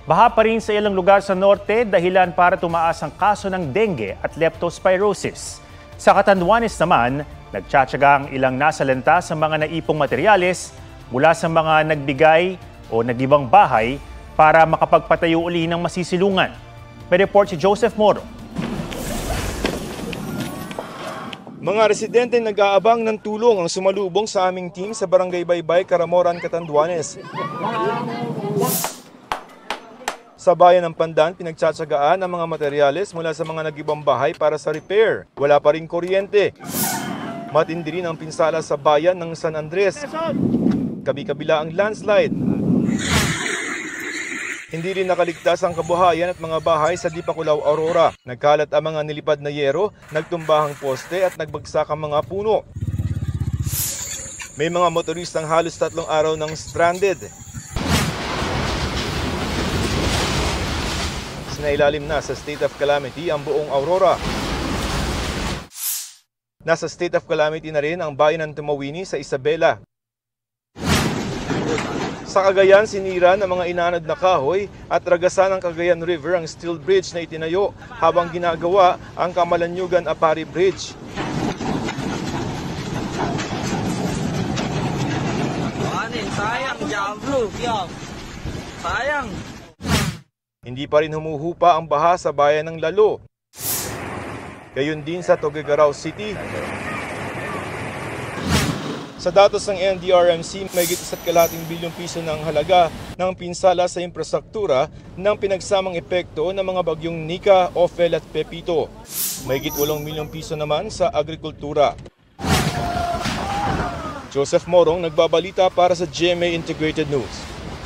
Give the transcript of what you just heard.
Baha pa rin sa ilang lugar sa norte dahilan para tumaas ang kaso ng dengue at leptospirosis. Sa Catanduanes naman, nagtsatsaga ang ilang nasalanta sa mga naipong materyales mula sa mga nagbigay o nagibang bahay para makapagpatayo uli ng masisilungan. May report si Joseph Moro. Mga residente nag-aabang ng tulong ang sumalubong sa aming team sa Barangay Baybay, Caramoran, Catanduanes. Sa bayan ng Pandan, pinagtsatsagaan ang mga materyales mula sa mga nagibang bahay para sa repair. Wala pa rin kuryente. Matindi rin ang pinsala sa bayan ng San Andres. Kabi-kabila ang landslide. Hindi rin nakaligtas ang kabuhayan at mga bahay sa Dipakulaw, Aurora. Nagkalat ang mga nilipad na yero, nagtumbahang poste at nagbagsak ang mga puno. May mga motoristang halos 3 araw nang stranded. Sinailalim na sa state of calamity ang buong Aurora. Nasa state of calamity na rin ang bayan ng Tumawini sa Isabela. Sa Cagayan, sinira ng mga inanod na kahoy at ragasan ng Cagayan River ang steel bridge na itinayo habang ginagawa ang Kamalanyugan-Apari Bridge. Sayang, Jambro. Sayang. Hindi pa rin humuhupa ang baha sa bayan ng Lalo. Gayon din sa Tuguegarao City. Sa datos ng NDRMC, may higit 1.2 bilyong piso ng halaga ng pinsala sa infrastruktura ng pinagsamang epekto ng mga bagyong Nika, Ophel at Pepito. May higit 8 milyong piso naman sa agrikultura. Joseph Morong, nagbabalita para sa GMA Integrated News.